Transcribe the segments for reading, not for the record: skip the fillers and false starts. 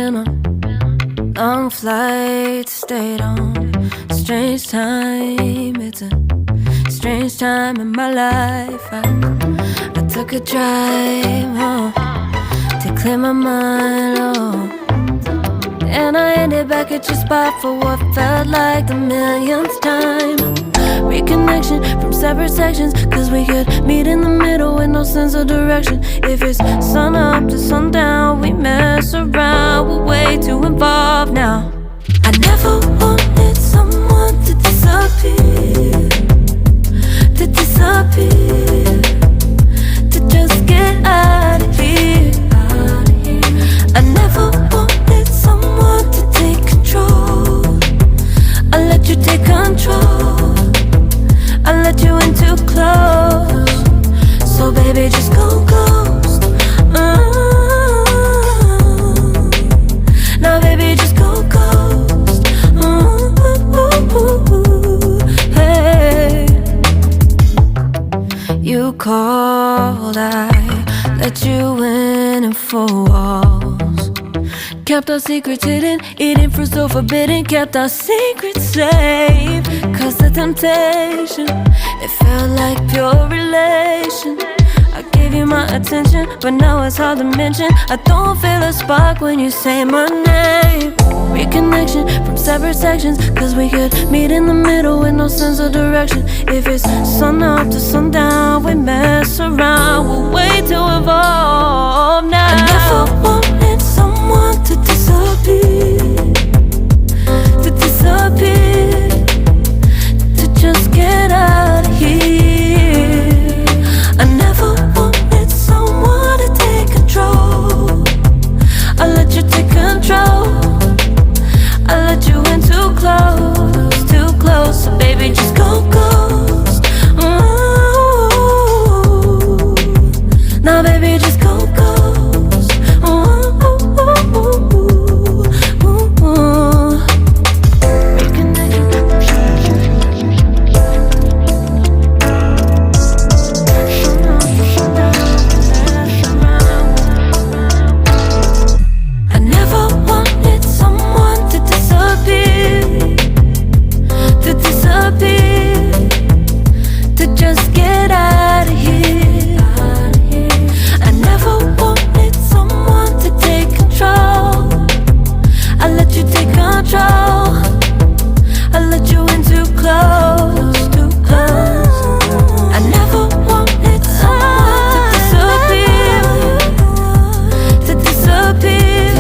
been on long flights, stayed on strange time. It's a strange time in my life. I took a drive home to clear my mind, and I ended back at your spot for what felt like the millionth time. Reconnection from separate sections, cause we could meet in the middle with no sense of direction. If it's sun up to sundown, we mess around, we're way too involved now. I never wanted someone to disappear, to disappear, to just get out of here. I never wanted someone to take control. I let you take control, I let you in too close. So baby, just go ghost. Now baby, just go ghost. Hey, you called, I let you in and 4 walls. Kept our secrets hidden, eating fruit so forbidden. Kept our secrets safe, cause the temptation, it felt like pure relation. I gave you my attention, but now it's hard to mention. I don't feel a spark when you say my name. Reconnection from separate sections, cause we could meet in the middle with no sense of direction. If it's sun up to sundown, we mess around, we're way too involved now. I never wanted someone to disappear, to disappear, to just get out of here. I never wanted someone to take control. I let you take control, I let you in too close, too close. So baby, just go ghost. Ooh. Now baby, just go ghost. Ooh. I never wanted someone to disappear, to disappear, to just get out of here. I never wanted someone to take control. I let you take control, I let you in too close, too close. I never wanted someone to disappear, to disappear,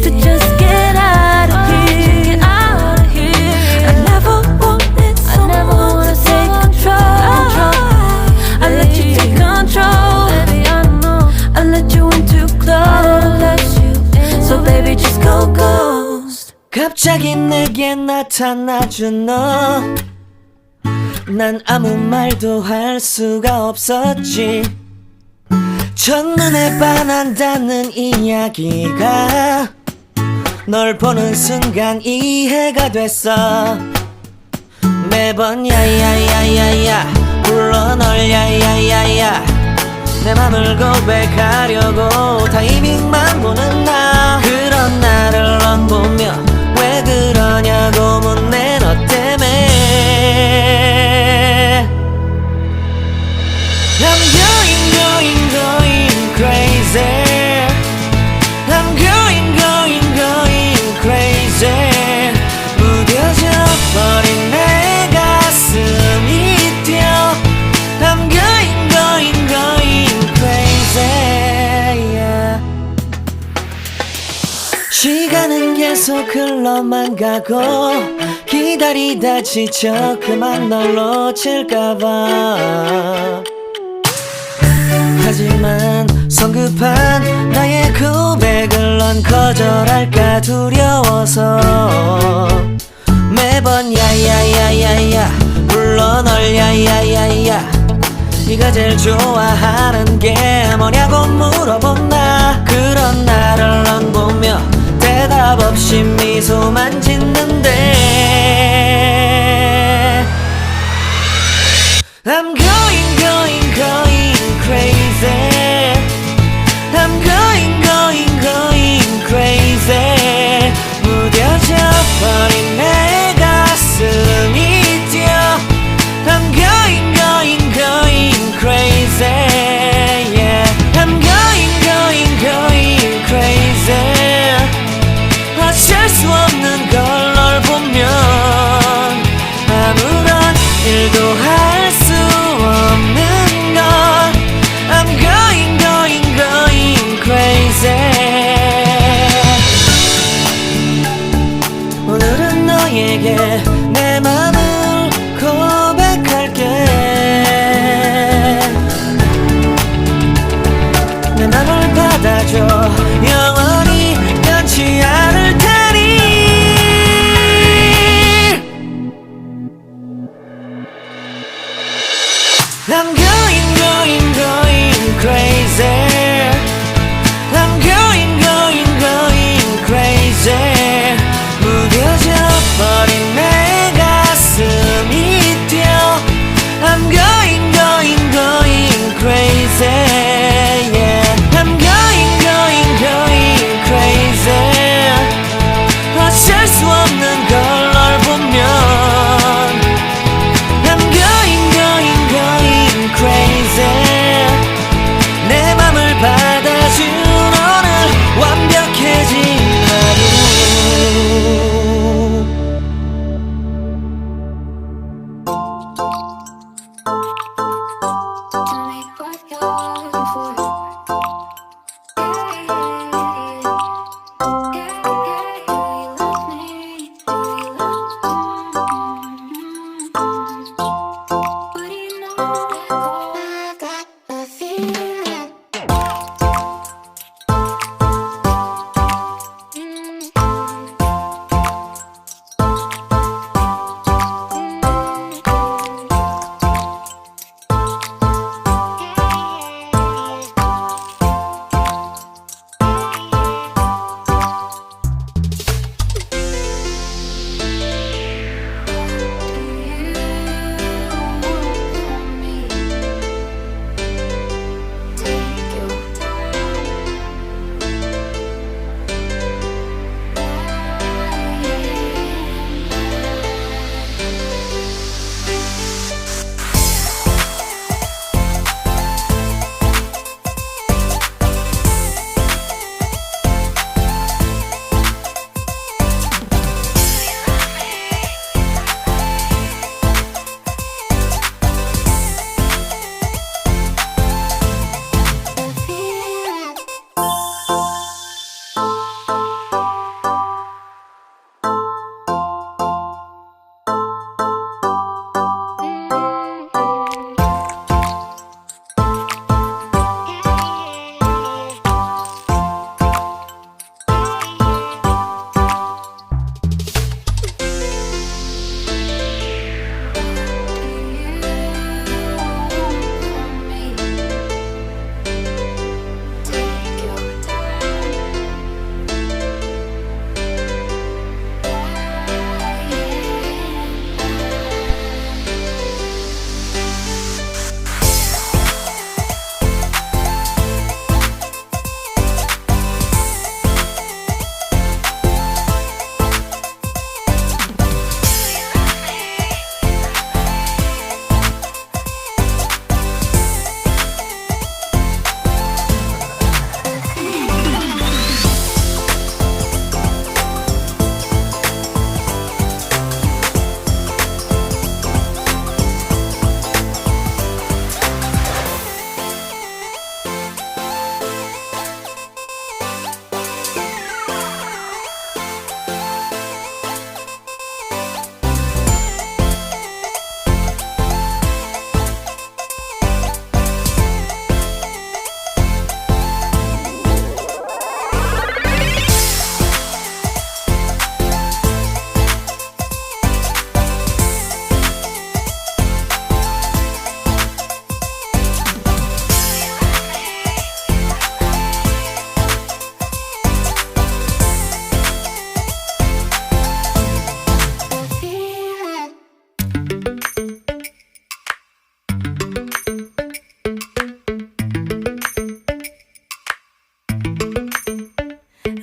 to just get out of here, get out of here. I never wanted someone to take control. I let you take control, baby, I know. I let you in too close, so baby, just go ghost. 갑자기 내게 나타나준 너, 난 아무 말도 할 수가 없었지. 첫눈에 반한다는 이야기가 널 보는 순간 이해가 됐어. 매번 야야야야야 불러 널 야야야야, 내 맘을 고백하려고 타이밍만 보는 나. 그런 나를 넌 보며 왜 그러냐고 묻네, 너 때문에. I'm going crazy. I'm going crazy. 무뎌져 버린 내 가슴이 뛰어. I'm going crazy, yeah. 시간은 계속 흘러만 가고 기다리다 지쳐 그만 널 놓칠까봐. 하지만 성급한 나의 고백을 넌 거절할까 두려워서 매번 야야야야야 불러 널 야야야야. 네가 제일 좋아하는 게 뭐냐고 물어본 나. 그런 나를 넌 보며 대답 없이 미소만 짓는데. I'm going crazy. I'm going crazy. 너에게 내 맘을 고백할게. 내 맘을 받아줘. 영원히 변치 않을 테니. I'm going crazy. I'm going crazy. 무뎌져 버린 내 가슴이 뛰어. I'm going crazy. Yeah. I'm going crazy. 어쩔 수 없는 걸 널 보면. I'm going crazy. 내 맘을 받아준 오늘 완벽해진 하루.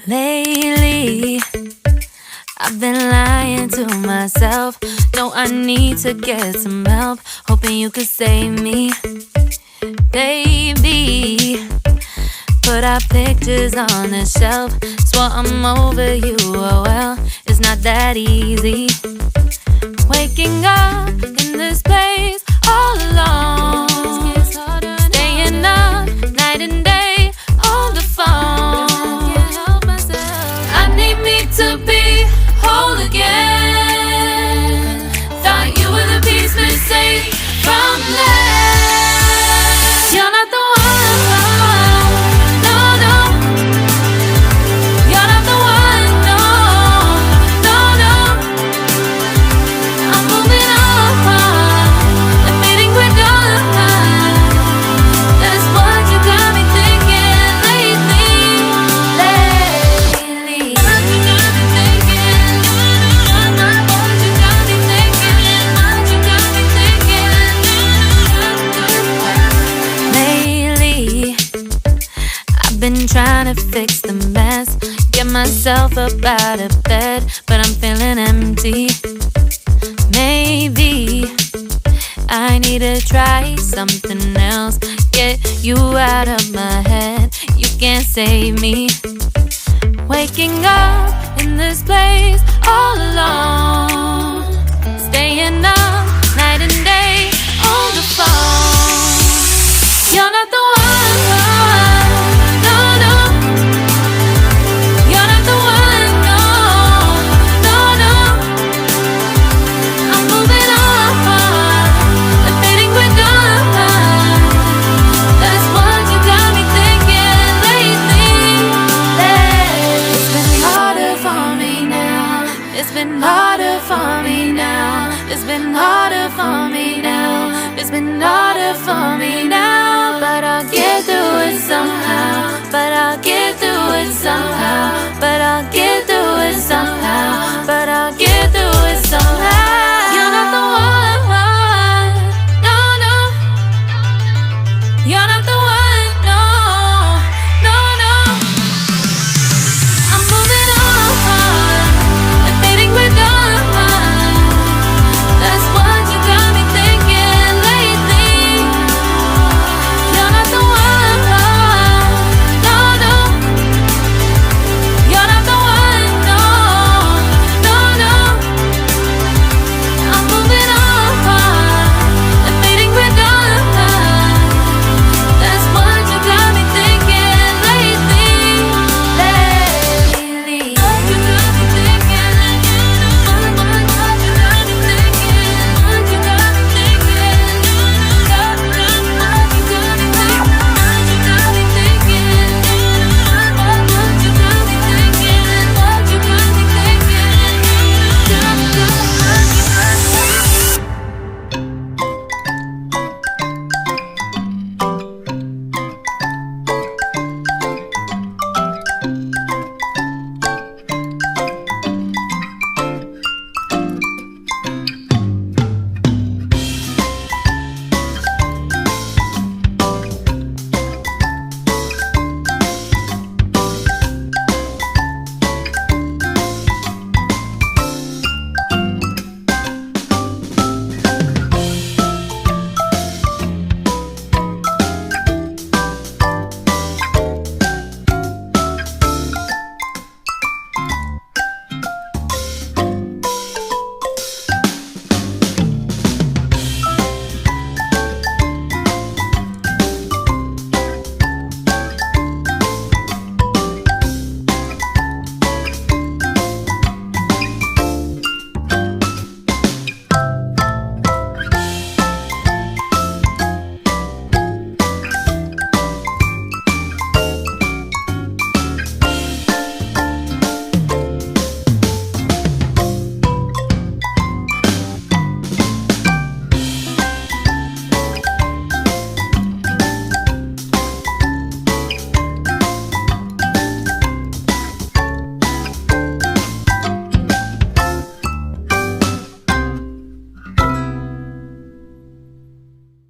Lately, I've been lying to myself. No, I need to get some help. Hoping you could save me, baby. Put our pictures on the shelf. Swore I'm over you, oh well, it's not that easy. Waking up in this place all alone, staying up night and day on the phone. I need me to be whole again. left. You're not the one, no, no. You're not the one, no, no, no. I'm moving on, admitting we're done. That's what you got me thinking lately, lately. What you got me thinking, what you got me thinking, what you got me thinking. Lately, I've been trying to fix the mess, get myself up out of bed, but I'm feeling empty. Maybe I need to try something else, get you out of my head. You can't save me. Waking up in this place all alone, staying up night and day on the phone. You're not the one, no, no. You're not the one, no, no, no. I'm moving on, admitting we're done. That's what you got me thinking lately, lately. It's been harder for me now. It's been harder for me now. It's been harder for me now. It's been harder for me now. But I'll get through it somehow. But I'll get through it somehow. But I'll